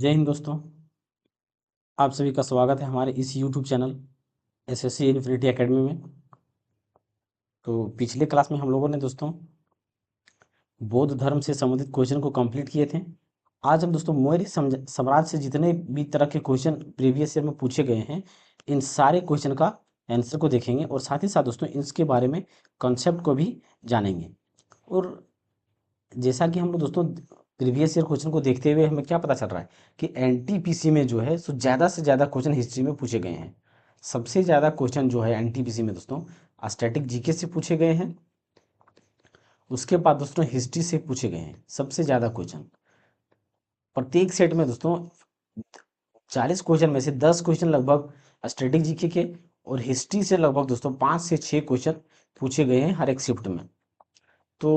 जय हिंद दोस्तों। आप सभी का स्वागत है हमारे इस YouTube channel SSC infinity academy में। तो पिछले क्लास में हम लोगों ने दोस्तों बौद्ध धर्म से संबंधित क्वेश्चन को कंप्लीट किए थे। आज हम दोस्तों मौर्य साम्राज्य से जितने भी तरह के क्वेश्चन प्रीवियस ईयर में पूछे गए हैं, इन सारे क्वेश्चन का आंसर को देखेंगे और साथ ही साथ दोस्तों इसके बारे में कॉन्सेप्ट को भी जानेंगे। और जैसा कि हम लोग दोस्तों प्रीवियस ईयर क्वेश्चन को देखते हुए हमें क्या पता चल रहा है कि एनटीपीसी में जो है सो ज़्यादा से ज़्यादा क्वेश्चन हिस्ट्री में पूछे गए हैं। सबसे ज़्यादा क्वेश्चन जो है एनटीपीसी में दोस्तों स्टैटिक जीके से पूछे गए हैं। उसके बाद दोस्तों हिस्ट्री से पूछे गए हैं सबसे ज़्यादा क्वेश्चन। प्रत्येक सेट में दोस्तों 40 क्वेश्चन में से 10 क्वेश्चन लगभग स्टैटिक जीके के और हिस्ट्री से लगभग दोस्तों 5 से 6 क्वेश्चन पूछे गए हैं हर एक शिफ्ट में। तो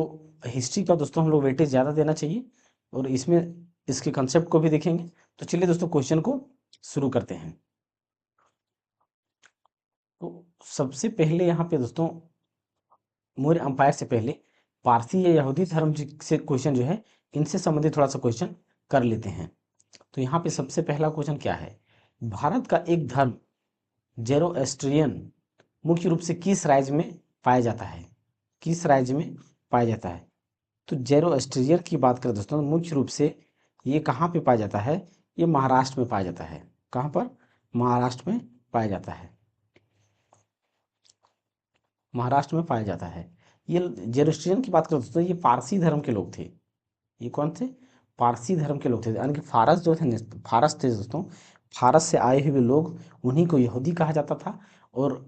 हिस्ट्री का दोस्तों हम लोग वेटेज ज़्यादा देना चाहिए और इसमें इसके कंसेप्ट को भी देखेंगे। तो चलिए दोस्तों क्वेश्चन को शुरू करते हैं। तो सबसे पहले यहाँ पे दोस्तों मौर्य अंपायर से पहले पारसी या यहूदी धर्म से क्वेश्चन जो है इनसे संबंधित थोड़ा सा क्वेश्चन कर लेते हैं। तो यहाँ पे सबसे पहला क्वेश्चन क्या है, भारत का एक धर्म जेरोएस्ट्रियन मुख्य रूप से किस राज्य में पाया जाता है? किस राज्य में पाया जाता है? तो जेरोएस्ट्रियन की बात करें दोस्तों मुख्य रूप से ये कहाँ पे पाया जाता है? ये महाराष्ट्र में पाया जाता है। कहाँ पर? महाराष्ट्र में पाया जाता है। महाराष्ट्र में पाया जाता है। ये जेरोस्ट्रियन की बात करें दोस्तों ये पारसी धर्म के लोग थे। ये कौन थे? पारसी धर्म के लोग थे, यानी कि फारस जो थे फारस थे दोस्तों। फारस से आए हुए लोग उन्हीं को यहूदी कहा जाता था और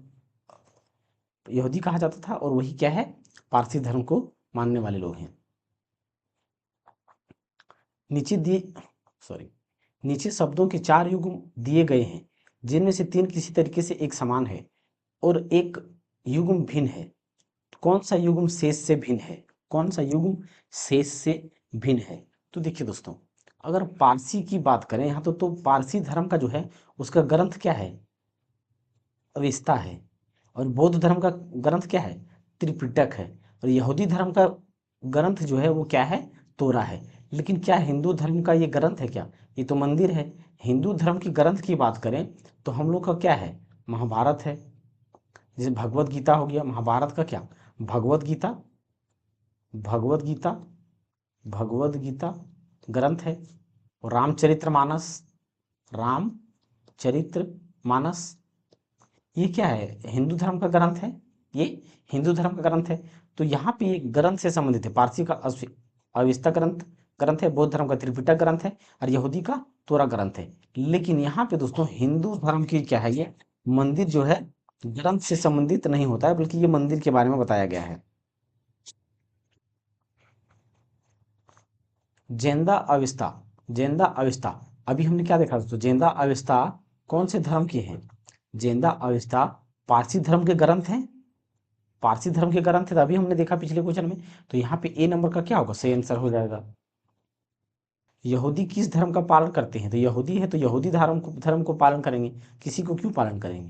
यहूदी कहा जाता था और वही क्या है, पारसी धर्म को मानने वाले लोग हैं। नीचे दिए सॉरी नीचे शब्दों के 4 युग्म दिए गए हैं जिनमें से 3 किसी तरीके से एक समान है और एक युग्म भिन्न है। कौन सा युग्म शेष से भिन्न है? कौन सा युग्म शेष से भिन्न है? तो देखिए दोस्तों, अगर पारसी की बात करें यहाँ तो पारसी धर्म का जो है उसका ग्रंथ क्या है? अवेस्ता है। और बौद्ध धर्म का ग्रंथ क्या है? त्रिपिटक है। और यहूदी धर्म का ग्रंथ जो है वो क्या है? तोरा है। लेकिन क्या हिंदू धर्म का ये ग्रंथ है क्या? ये तो मंदिर है। हिंदू धर्म की ग्रंथ की बात करें तो हम लोग का क्या है? महाभारत है। जैसे भगवत गीता हो गया, महाभारत का क्या? भगवत गीता। भगवत गीता भगवत गीता ग्रंथ है। और रामचरितमानस, रामचरितमानस ये क्या है? हिंदू धर्म का ग्रंथ है। ये हिंदू धर्म का ग्रंथ है। तो यहाँ पे ये ग्रंथ से संबंधित है। पारसी का अविस्ता ग्रंथ ग्रंथ है, बौद्ध धर्म का त्रिपिटक ग्रंथ है और यहूदी का तोरा ग्रंथ है। लेकिन यहाँ पे दोस्तों हिंदू धर्म की क्या है, ये मंदिर जो है ग्रंथ से संबंधित नहीं होता है, बल्कि ये मंदिर के बारे में बताया गया है। जेंदा अविस्ता, जेंदा अविस्ता अभी हमने क्या देखा दोस्तों? जेंदा अविस्ता कौन से धर्म की है? जेंदा अविस्ता पारसी धर्म के ग्रंथ हैं। पारसी धर्म के ग्रंथ थे, अभी हमने देखा पिछले क्वेश्चन में। तो यहाँ पे ए नंबर का क्या होगा? सही आंसर हो जाएगा। यहूदी किस धर्म का पालन करते हैं? तो यहूदी है तो यहूदी धर्म को पालन करेंगे। किसी को क्यों पालन करेंगे?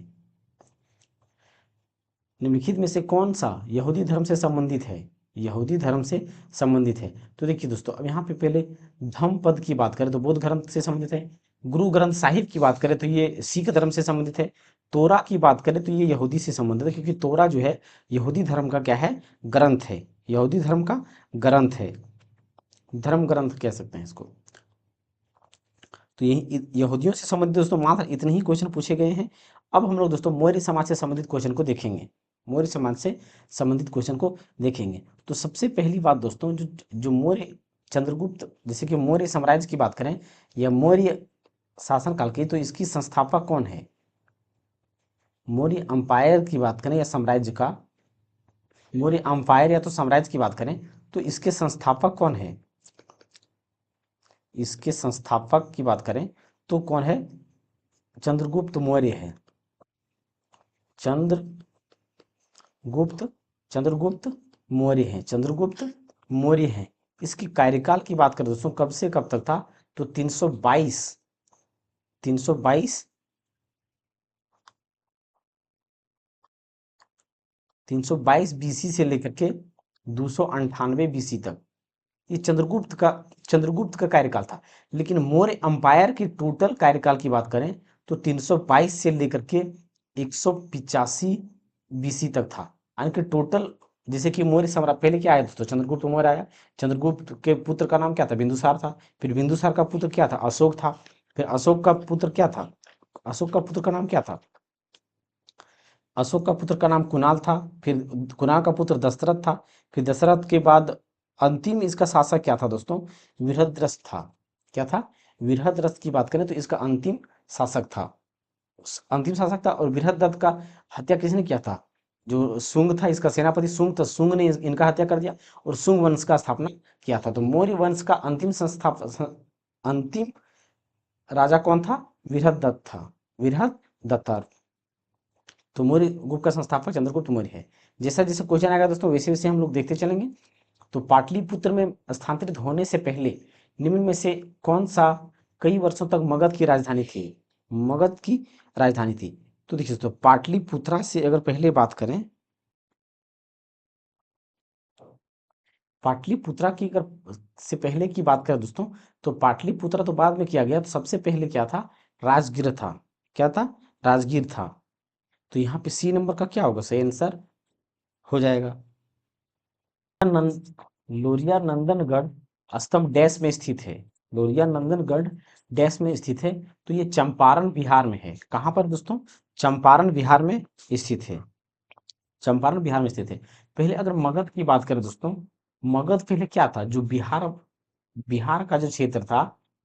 निम्नलिखित में से कौन सा यहूदी धर्म से संबंधित है? यहूदी धर्म से संबंधित है। तो देखिए दोस्तों, अब यहाँ पे पहले धम्म पद की बात करें तो बौद्ध ग्रंथ से संबंधित है। गुरु ग्रंथ साहिब की बात करें तो ये सिख धर्म से संबंधित है। तोरा की बात करें तो ये यहूदी से संबंधित है, क्योंकि तोरा जो है यहूदी धर्म का क्या है? ग्रंथ है। यहूदी धर्म का ग्रंथ है, धर्म ग्रंथ कह सकते हैं इसको। तो यही यहूदियों से संबंधित दोस्तों मात्र इतने ही क्वेश्चन पूछे गए हैं। अब हम लोग दोस्तों मौर्य समाज से संबंधित क्वेश्चन को देखेंगे। मौर्य समाज से संबंधित क्वेश्चन को देखेंगे। तो सबसे पहली बात दोस्तों, जो जो मौर्य चंद्रगुप्त, जैसे कि मौर्य साम्राज्य की बात करें या मौर्य शासनकाल की, तो इसकी संस्थापक कौन है? मौर्य अंपायर की बात करें या साम्राज्य का, मौर्य अंपायर या तो साम्राज्य की बात करें तो इसके संस्थापक कौन है? इसके संस्थापक की बात करें तो कौन है? चंद्रगुप्त मौर्य है। चंद्रगुप्त चंद्रगुप्त मौर्य है। चंद्रगुप्त मौर्य है। इसकी कार्यकाल की बात करें दोस्तों, कब से कब तक था? तो 322 322 322 बीसी से लेकर के 298 बीसी तक। ये चंद्रगुप्त का कार्यकाल था। लेकिन मौर्य अंपायर की टोटल कार्यकाल की बात करें तो 322 से लेकर के 185 बीसी तक था। यानी कि टोटल, जैसे कि मौर्य सम्राट पहले क्या आया दोस्तों, चंद्रगुप्त मौर्य आया। चंद्रगुप्त के पुत्र का नाम क्या था, बिंदुसार था। फिर बिंदुसार का पुत्र क्या था, अशोक था। फिर अशोक का पुत्र क्या था, अशोक का पुत्र का नाम क्या था, अशोक का पुत्र का नाम कुणाल था। फिर कुणाल का पुत्र दशरथ था। फिर दशरथ के बाद अंतिम इसका शासक क्या था दोस्तों, बृहद्रथ था। क्या था, बृहद्रथ की बात करें तो इसका अंतिम शासक था। अंतिम शासक था। और बृहद्रथ का हत्या किसने किया था, जो शुंग था, इसका सेनापति शुंग था, शुंग ने इनका हत्या कर दिया और शुंग वंश का स्थापना किया था। तो मौर्य वंश का अंतिम राजा कौन था, बृहद्रथ था, बृहद्रथ। तो मौर्य गुप्त का संस्थापक चंद्रगुप्त मौर्य है। जैसा जैसा क्वेश्चन आएगा दोस्तों वैसे वैसे हम लोग देखते चलेंगे। तो पाटलिपुत्र में स्थानांतरित होने से पहले निम्न में से कौन सा कई वर्षों तक मगध की राजधानी थी, मगध की राजधानी थी। तो देखिए दोस्तों, पाटलिपुत्रा से अगर पहले बात करें, पाटलिपुत्रा की अगर से पहले की बात करें दोस्तों, तो पाटलिपुत्रा तो बाद में किया गया। तो सबसे पहले क्या था, राजगीर था। क्या था, राजगीर था। तो यहाँ पे सी नंबर का क्या होगा, सही आंसर हो जाएगा। लोरिया नंदनगढ़ स्तंभ डैश में स्थित है, लोरिया नंदनगढ़ डैश में स्थित है। तो ये चंपारण बिहार में है। कहाँ पर दोस्तों, चंपारण बिहार में स्थित है, चंपारण बिहार में स्थित है। पहले अगर मगध की बात करें दोस्तों, मगध पहले क्या था, जो बिहार बिहार का जो क्षेत्र था,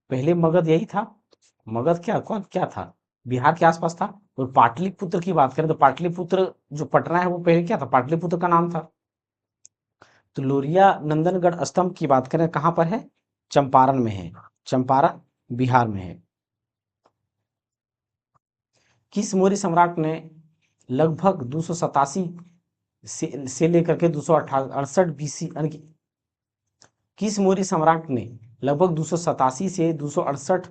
पहले मगध यही था। मगध क्या था, बिहार के आसपास था। और पाटलिपुत्र की बात करें तो पाटलिपुत्र जो पटना है वो पहले क्या था, पाटलिपुत्र का नाम था। तो लोरिया नंदनगढ़ स्तंभ की बात करें कहाँ पर है, चंपारण में है, चंपारण बिहार में है। किस मौर्य सम्राट ने लगभग 287 से लेकर के 268 बीसी, यानी कि किस मौर्य सम्राट ने लगभग 287 से 268,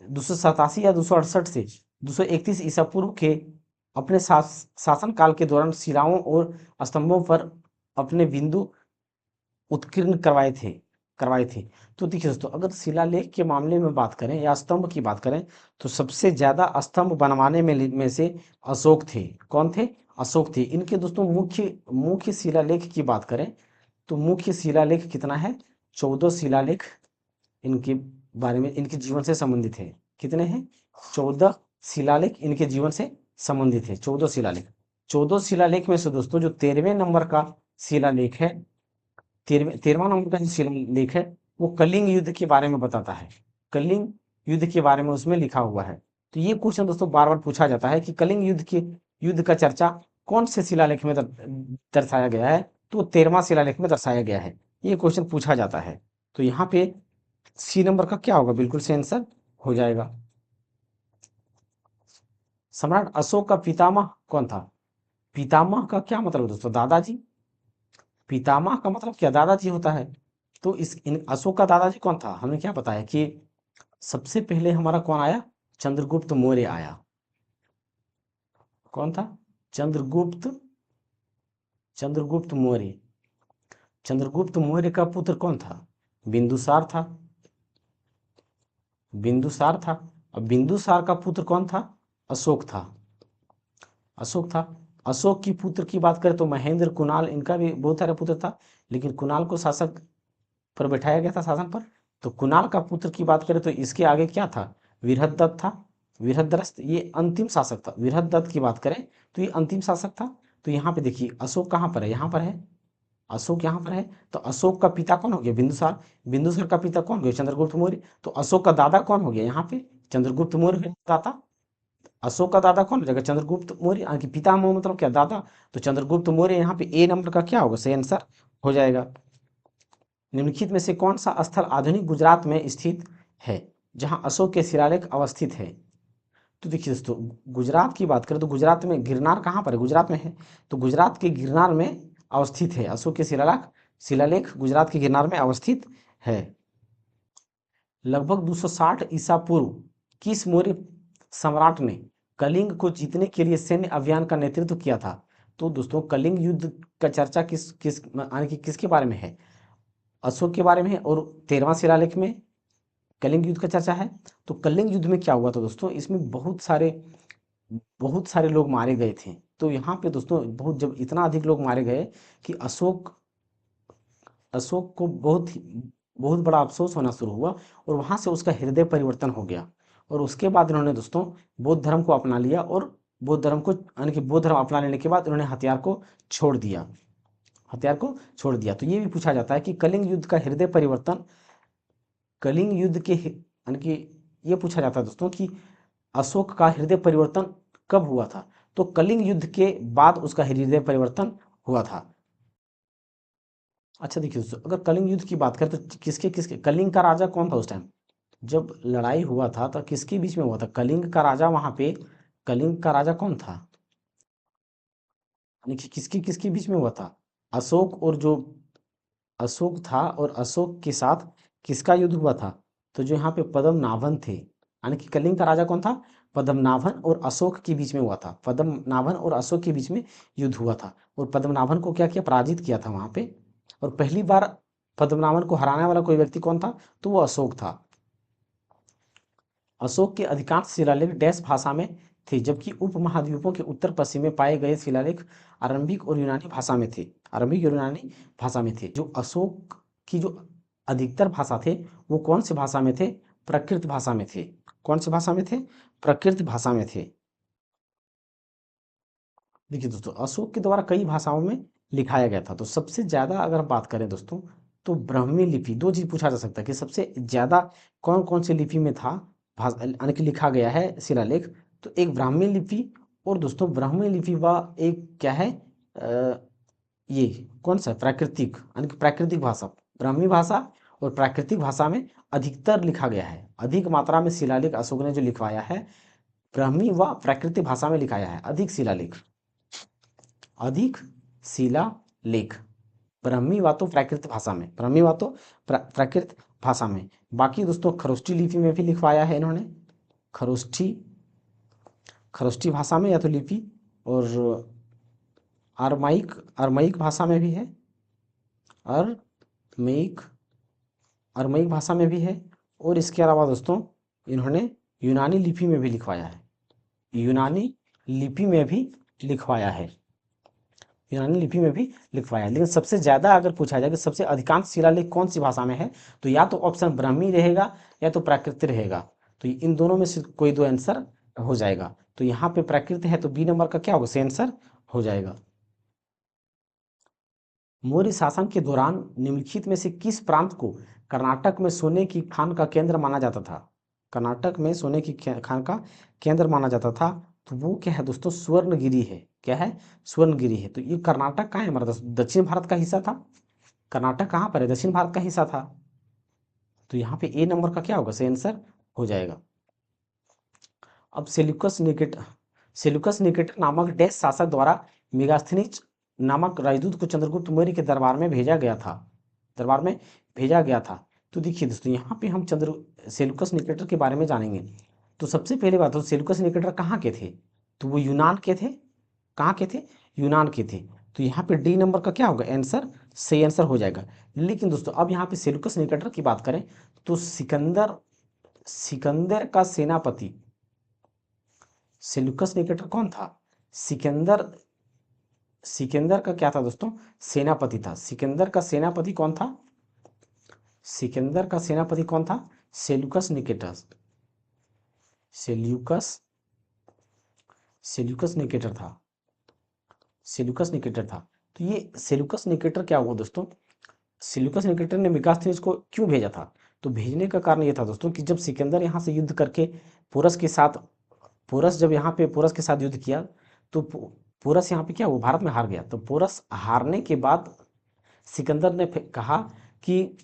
287 या 268 से 231 ईसा पूर्व के अपने शासन काल के दौरान शिलाओं और स्तंभों पर अपने बिंदु उत्कीर्ण करवाए थे। तो देखिए दोस्तों, अगर शिलालेख के मामले में बात करें या स्तंभ की बात करें, तो सबसे ज्यादा स्तंभ बनवाने में से अशोक थे। कौन थे, अशोक थे। इनके दोस्तों मुख्य मुख्य शिलालेख की बात करें तो मुख्य शिलालेख कितना है, 14 शिलालेख इनके बारे में, इनके जीवन से संबंधित है। कितने हैं, 14 शिलालेख इनके जीवन से संबंधित है, 14 शिलालेख। 14 शिलालेख में से दोस्तों जो 13वें नंबर का शिलालेख है, 13वां नंबर का जो शिलालेख है वो कलिंग युद्ध के बारे में बताता है। कलिंग युद्ध के बारे में उसमें लिखा हुआ है। तो ये क्वेश्चन दोस्तों बार बार पूछा जाता है कि कलिंग युद्ध का चर्चा कौन से शिलालेख में दर्शाया गया है। तो 13वां शिलालेख में दर्शाया गया है। ये क्वेश्चन पूछा जाता है। तो यहाँ पे सी नंबर का क्या होगा, बिल्कुल से आंसर हो जाएगा। सम्राट अशोक का पितामह कौन था, पितामह का क्या मतलब दोस्तों, दादाजी। पितामह का मतलब क्या, दादाजी होता है। तो अशोक का दादाजी कौन था, हमने क्या बताया कि सबसे पहले हमारा कौन आया, चंद्रगुप्त मौर्य आया। कौन था, चंद्रगुप्त चंद्रगुप्त मौर्य। चंद्रगुप्त मौर्य का पुत्र कौन था, बिंदुसार था, बिंदुसार था। और बिंदुसार का पुत्र कौन था, अशोक था, अशोक था। अशोक की पुत्र की बात करें तो महेंद्र, कुणाल, इनका भी बहुत सारा पुत्र था। लेकिन कुणाल को शासक पर बैठाया गया था, शासन पर। तो कुणाल का पुत्र की बात करें तो इसके आगे क्या था, बृहद्रथ था। बृहद्रथ ये अंतिम शासक था। बृहद्रथ की बात करें तो ये अंतिम शासक था। तो यहाँ पे देखिए अशोक कहाँ पर है, यहाँ पर है, अशोक यहाँ पर है। तो अशोक का पिता कौन हो गया, बिंदुसार। बिंदुसार का पिता कौन हो गया, चंद्रगुप्त मौर्य। तो अशोक का दादा कौन हो गया, यहाँ पे चंद्रगुप्त मौर्य है दादा। अशोक का दादा कौन हो जाएगा, चंद्रगुप्त मौर्य, यानी कि पितामह मतलब क्या, दादा। तो चंद्रगुप्त मौर्य यहाँ पे ए नंबर का क्या होगा, सही आंसर हो जाएगा। निम्नलिखित में से कौन सा स्थल आधुनिक गुजरात में स्थित है जहां अशोक के शिलालेख अवस्थित है। तो देखिए दोस्तों, गुजरात की बात करें तो गुजरात में गिरनार कहाँ पर है, गुजरात में है। तो गुजरात के गिरनार में अवस्थित है अशोक के शिलालेख गुजरात के गिरनार में अवस्थित है। लगभग 260 ईसा पूर्व किस मौर्य सम्राट ने कलिंग को जीतने के लिए सैन्य अभियान का नेतृत्व किया था। तो दोस्तों कलिंग युद्ध का चर्चा किस किस यानी कि किसके बारे में है, अशोक के बारे में, और 13वां शिलालेख में कलिंग युद्ध का चर्चा है। तो कलिंग युद्ध में क्या हुआ था दोस्तों, इसमें बहुत सारे लोग मारे गए थे। तो यहाँ पे दोस्तों बहुत, जब इतना अधिक लोग मारे गए कि अशोक अशोक को बहुत बड़ा अफसोस होना शुरू हुआ, और वहाँ से उसका हृदय परिवर्तन हो गया। और उसके बाद इन्होंने दोस्तों बौद्ध धर्म को अपना लिया, और बौद्ध धर्म को, यानी कि बौद्ध धर्म अपना लेने के बाद इन्होंने हथियार को छोड़ दिया। तो ये भी पूछा जाता है कि कलिंग युद्ध का हृदय परिवर्तन, कलिंग युद्ध के यानी कि ये पूछा जाता है दोस्तों कि अशोक का हृदय परिवर्तन कब हुआ था। तो कलिंग युद्ध के बाद उसका हृदय परिवर्तन हुआ था। अच्छा देखिए दोस्तों, अगर कलिंग युद्ध की बात करें तो किसके किसके, कलिंग का राजा कौन था उस टाइम जब लड़ाई हुआ था, तो किसके बीच में हुआ था कलिंग का राजा, वहां पे कलिंग का राजा कौन था, यानी कि किसके किसके बीच में हुआ था, अशोक और जो अशोक था, और अशोक के साथ किसका युद्ध हुआ था, तो जो यहाँ पे पद्मनाभन थे, यानी कि कलिंग का राजा कौन था, पद्मनाभन और अशोक के बीच में हुआ था। पद्मनाभन और अशोक के बीच में युद्ध हुआ था, और पद्मनाभन को क्या किया, पराजित किया था वहां पे। और पहली बार पद्मनाभन को हराने वाला कोई व्यक्ति कौन था, तो वो अशोक था। अशोक के अधिकांश शिलालेख डैश भाषा में थे, जबकि उपमहाद्वीपों के उत्तर पश्चिम में पाए गए शिलालेख आरंभिक और यूनानी भाषा में थे। आरंभिक और यूनानी भाषा में थे। जो अशोक की जो अधिकतर भाषा थे वो कौन सी भाषा में थे, प्राकृत भाषा में थे। कौन सी भाषा में थे, प्राकृत भाषा में थे। देखिए दोस्तों, अशोक के द्वारा कई भाषाओं में लिखाया गया था। तो सबसे ज्यादा अगर बात करें दोस्तों, तो ब्राह्मी लिपि, दो चीज पूछा जा सकता है कि सबसे ज्यादा कौन कौन सी लिपि में था यानी कि लिखा गया है शिलालेख। तो एक ब्राह्मी लिपि, और दोस्तों ब्राह्मी लिपि व एक क्या है, ये कौन सा, प्राकृतिक, यानी कि प्राकृतिक भाषा, ब्राह्मी भाषा और प्राकृतिक भाषा में अधिकतर लिखा गया है। अधिक मात्रा में शिलालेख अशोक ने जो लिखवाया है, ब्राह्मी व प्राकृतिक भाषा में लिखाया है। अधिक शिलालेख ब्राह्मी व तो प्राकृत भाषा में, ब्राह्मी व तो प्राकृत भाषा में। बाकी दोस्तों खरोष्ठी लिपि में भी लिखवाया है इन्होंने, खरोष्ठी खरोष्ठी भाषा में या तो लिपि, और अरमाइक अरमाइक भाषा में भी है, अरमाइक अरमाइक भाषा में भी है। और इसके अलावा दोस्तों इन्होंने यूनानी लिपि में भी लिखवाया है, यूनानी लिपि में भी लिखवाया है, यूनानी लिपि में भी लिखवाया है। लेकिन सबसे ज्यादा अगर पूछा जाए कि सबसे अधिकांश शिलालेख कौन सी भाषा में है, तो या तो ऑप्शन ब्राह्मी रहेगा या तो प्राकृत रहेगा। तो इन दोनों में से कोई दो आंसर हो जाएगा। तो यहाँ पे प्राकृत है, तो बी नंबर का क्या होगा, सही आंसर हो जाएगा। मौर्य शासन के दौरान निम्नलिखित में से किस प्रांत को कर्नाटक में सोने की खान का केंद्र माना जाता था, कर्नाटक में सोने की खान का केंद्र माना जाता था। तो वो क्या है दोस्तों, स्वर्णगिरी है। क्या है, स्वर्णगिरी है। तो ये कर्नाटक कहाँ है हमारा दक्षिण भारत का हिस्सा था। कर्नाटक कहाँ पर है, दक्षिण भारत का हिस्सा था। तो यहाँ पे ए नंबर का क्या होगा, सही आंसर हो जाएगा। अब सेल्यूकस निकेटर नामक डैश शासक द्वारा मेगास्थनीज नामक राजदूत को चंद्रगुप्त मौर्य के दरबार में भेजा गया था, दरबार में भेजा गया था। तो देखिए दोस्तों, यहाँ पे हम सेल्यूकस निकेटर के बारे में जानेंगे। तो सबसे पहले बात, तो सेल्यूकस निकेटर कहाँ के थे, तो वो यूनान के थे। कहाँ के थे, यूनान के थे। तो यहाँ पे डी नंबर का क्या होगा आंसर, सही आंसर हो जाएगा। लेकिन दोस्तों अब यहाँ पे सेल्यूकस निकेटर की बात करें, तो सिकंदर सिकंदर का सेनापति, सेल्यूकस निकेटर कौन था, सिकंदर सिकंदर का क्या था दोस्तों, सेनापति था। सिकंदर का सेनापति कौन था, सिकंदर का सेनापति कौन था, Seleucus Nicator, Seleucus Seleucus Nicator था, सेल्यूकस निकेटर था। तो ये सेल्यूकस निकेटर क्या हुआ दोस्तों, सेल्यूकस निकेटर ने मेगास्थनीज को क्यों भेजा था, तो भेजने का कारण ये था दोस्तों कि जब सिकंदर यहाँ से युद्ध करके पोरस के साथ, पोरस जब यहाँ पे पोरस के साथ युद्ध किया, तो पोरस यहाँ पे क्या हुआ, भारत में हार गया। तो पोरस हारने के बाद सिकंदर ने कहा कि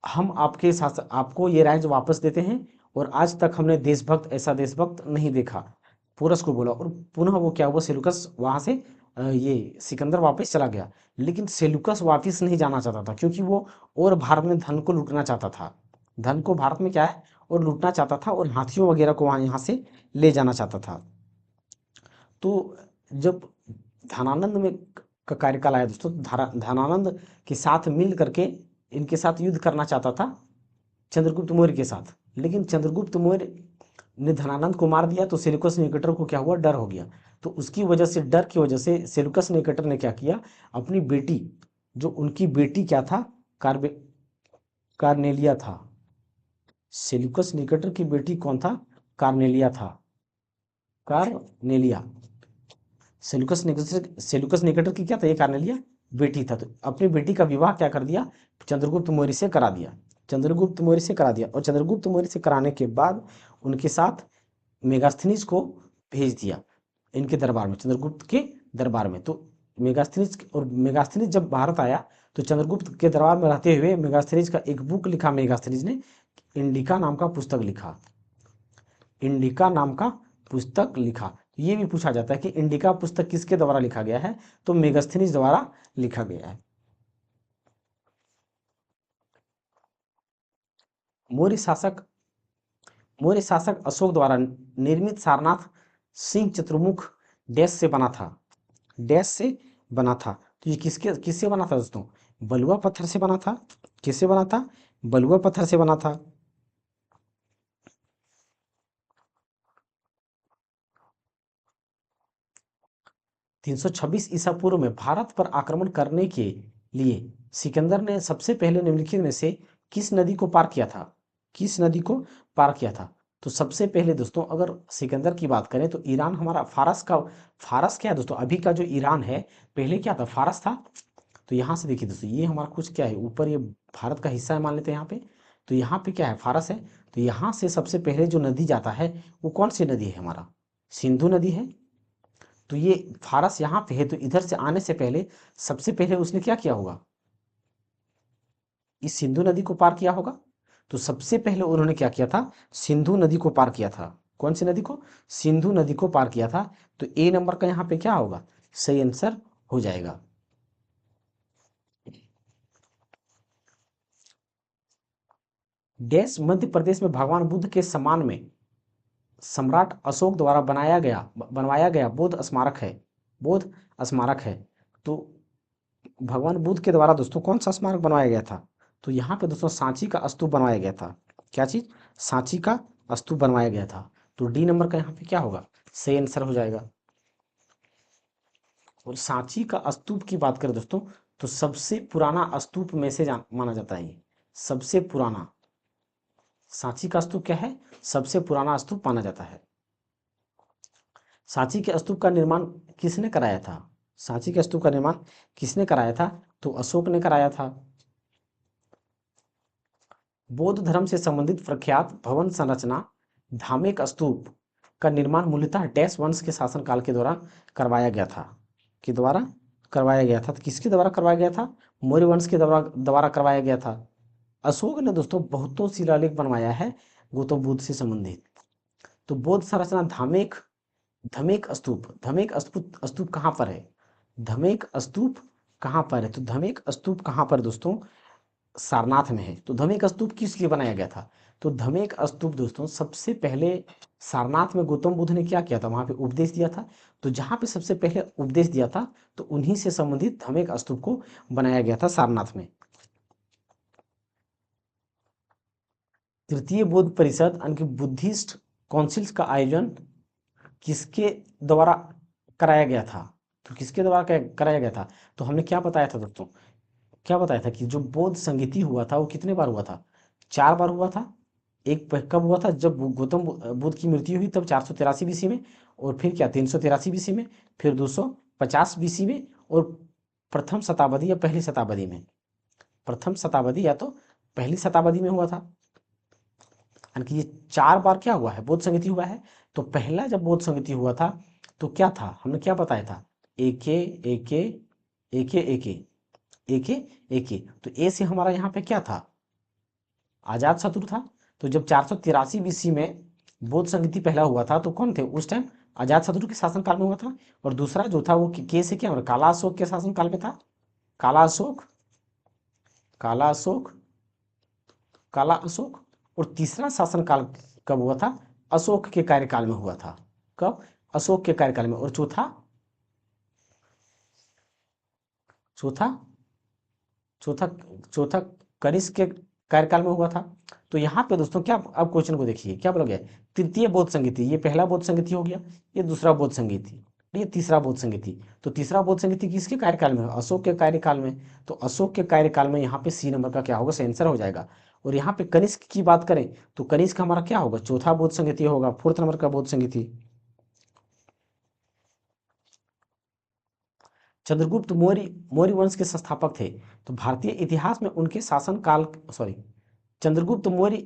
हम आपके साथ आपको ये राज्य वापस देते हैं, और आज तक हमने देशभक्त, ऐसा देशभक्त नहीं देखा, पोरस को बोला। और पुनः वो क्या हुआ, सेल्यूकस वहां से ये सिकंदर वापस चला गया। लेकिन सेल्यूकस वापस नहीं जाना चाहता था, क्योंकि वो और भारत में धन को लूटना चाहता था, धन को भारत में क्या है और लूटना चाहता था, और हाथियों वगैरह को वहां यहाँ से ले जाना चाहता था। तो जब धनानंद में का कार्यकाल आया दोस्तों। धनानंद के साथ मिल करके इनके साथ युद्ध करना चाहता था चंद्रगुप्त मौर्य के साथ, लेकिन चंद्रगुप्त मौर्य ने धनानंद को मार दिया, तो सेल्यूकस निकेटर को क्या हुआ, डर हो गया। तो उसकी वजह से, डर की वजह से सेल्यूकस निकेटर ने क्या किया, अपनी बेटी, जो उनकी बेटी क्या था, कार्नेलिया था। सेल्यूकस निकेटर की बेटी कौन था, कार्नेलिया था, कार्नेलिया। सेल्यूकस निकेटर की क्या था, ये कार्नेलिया बेटी था। तो अपनी बेटी का विवाह क्या कर दिया, चंद्रगुप्त मौर्य से करा दिया, चंद्रगुप्त मौर्य से करा दिया। और चंद्रगुप्त मौर्य से कराने के बाद उनके साथ मेगास्थनीज को भेज दिया इनके दरबार में, चंद्रगुप्त के दरबार में। तो मेगास्थनीज जब भारत आया तो चंद्रगुप्त के दरबार में रहते हुए मेगास्थनीज का एक बुक लिखा, मेगास्थनीज ने इंडिका नाम का पुस्तक लिखा, इंडिका नाम का पुस्तक लिखा। ये भी पूछा जाता है कि इंडिका पुस्तक किसके द्वारा लिखा गया है, तो मेगास्थनीज द्वारा लिखा गया है। मौर्य शासक मौर्य शासक अशोक द्वारा निर्मित सारनाथ सिंह चतुर्मुख डैश से बना था, डैश से बना था। तो ये किससे बना था दोस्तों, बलुआ पत्थर से बना था। किससे बना था, बलुआ पत्थर से बना था। 326 ईसा पूर्व में भारत पर आक्रमण करने के लिए सिकंदर ने सबसे पहले निम्नलिखित में से किस नदी को पार किया था, किस नदी को पार किया था। तो सबसे पहले दोस्तों अगर सिकंदर की बात करें तो ईरान हमारा, फारस क्या है दोस्तों, अभी का जो ईरान है, पहले क्या था, फारस था। तो यहाँ से देखिए दोस्तों, ये हमारा कुछ क्या है, ऊपर ये भारत का हिस्सा है मान लेते हैं यहाँ पे। तो यहाँ पे क्या है, फारस है। तो यहाँ से सबसे पहले जो नदी जाता है वो कौन सी नदी है, हमारा सिंधु नदी है। तो ये फारस यहाँ पे है, तो इधर से आने से पहले सबसे पहले उसने क्या किया होगा, इस सिंधु नदी को पार किया होगा। तो सबसे पहले उन्होंने क्या किया था, सिंधु नदी को पार किया था। कौन सी नदी को, सिंधु नदी को पार किया था। तो ए नंबर का यहाँ पे क्या होगा, सही आंसर हो जाएगा। डैश मध्य प्रदेश में भगवान बुद्ध के सम्मान में सम्राट अशोक द्वारा बनवाया गया बौद्ध स्मारक है, बौद्ध स्मारक है। तो भगवान बुद्ध के द्वारा दोस्तों कौन सा स्मारक बनवाया गया था, तो यहाँ पे दोस्तों सांची का स्तूप बनवाया गया था। क्या चीज, सांची का स्तूप बनवाया गया था। तो डी नंबर का यहाँ पे क्या होगा, सही आंसर हो जाएगा। और सांची का स्तूप की बात करें दोस्तों, तो सबसे पुराना स्तूप में से माना जाता है ये, सबसे पुराना। सांची का स्तूप क्या है, सबसे पुराना स्तूप माना जाता है। सांची के स्तूप का निर्माण किसने कराया था, सांची के स्तूप का निर्माण किसने कराया था, तो अशोक ने कराया था। बौद्ध धर्म से संबंधित प्रख्यात भवन संरचना धामेक स्तूप का निर्माण मूलतः डैश वंश के शासनकाल के दौरान करवाया गया था, के द्वारा करवाया गया था। तो किसके द्वारा करवाया गया था, मौर्य वंश के द्वारा करवाया गया था। अशोक ने दोस्तों बहुतों शिलालेख बनवाया है गौतम बुद्ध से संबंधित। तो बौद्ध संरचना धामेक स्तूप कहाँ पर है, धमेक स्तूप कहाँ पर है, तो धमेक स्तूप कहाँ पर दोस्तों, सारनाथ में है। तो धमेक स्तूप किस लिए बनाया गया था, तो धमेक स्तूप दोस्तों सबसे पहले सारनाथ में गौतम बुद्ध ने क्या किया था, वहां पे उपदेश दिया था। तो जहां पे सबसे पहले उपदेश दिया था, तो उन्हीं से संबंधित धमेक स्तूप को बनाया गया था सारनाथ में। तृतीय बौद्ध परिषद यानी कि बुद्धिस्ट काउंसिल्स का आयोजन किसके द्वारा कराया गया था, तो किसके द्वारा कराया गया था, तो हमने क्या बताया था दोस्तों, क्या बताया था कि जो बौद्ध संगीति हुआ था वो कितने बार हुआ था, 4 बार हुआ था। एक कब हुआ था, जब गौतम बुद्ध की मृत्यु हुई तब 483 बीसी में, और फिर क्या 383 बीसी में, फिर 250 बीसी में, और प्रथम शताब्दी या पहली शताब्दी में, प्रथम शताब्दी या तो पहली शताब्दी में हुआ था। यानी कि ये 4 बार क्या हुआ है, बौद्ध संगीति हुआ है। तो पहला जब बौद्ध संगीति हुआ था तो क्या था, हमने क्या बताया था, एके एके एके एके एके एके। तो ए से हमारा यहाँ पे क्या था, आजाद शत्रु था। तो जब 483 बीसी में बौद्ध संगीति पहला हुआ था तो कौन थे उस टाइम, अजात शत्रु के शासन काल में हुआ था। और दूसरा जो था वो के से क्या, काला अशोक के शासन काल में था, काला अशोक, काला अशोक, काला अशोक। और तीसरा शासन काल कब हुआ था, अशोक के कार्यकाल में हुआ था। कब, अशोक के कार्यकाल में। और चौथा चौथा चौथा चौथा कनिष्क के कार्यकाल में हुआ था। तो यहाँ पे दोस्तों क्या, अब क्वेश्चन को देखिए क्या बोला गया, तृतीय बौद्ध संगीति, ये पहला बौद्ध संगीति हो गया, ये दूसरा बौद्ध संगीति, ये तीसरा बौद्ध संगीति। तो तीसरा बौद्ध संगीति किसके कार्यकाल में, अशोक के कार्यकाल में। तो अशोक के कार्यकाल में यहाँ पे सी नंबर का क्या होगा, सही आंसर हो जाएगा। और यहाँ पे कनिष्क की बात करें तो कनिष्क हमारा क्या होगा, चौथा बौद्ध संगीति होगा, फोर्थ नंबर का बौद्ध संगीति। चंद्रगुप्त मौर्य मौर्य वंश के संस्थापक थे। तो भारतीय इतिहास में उनके शासन काल, सॉरी, चंद्रगुप्त मौर्य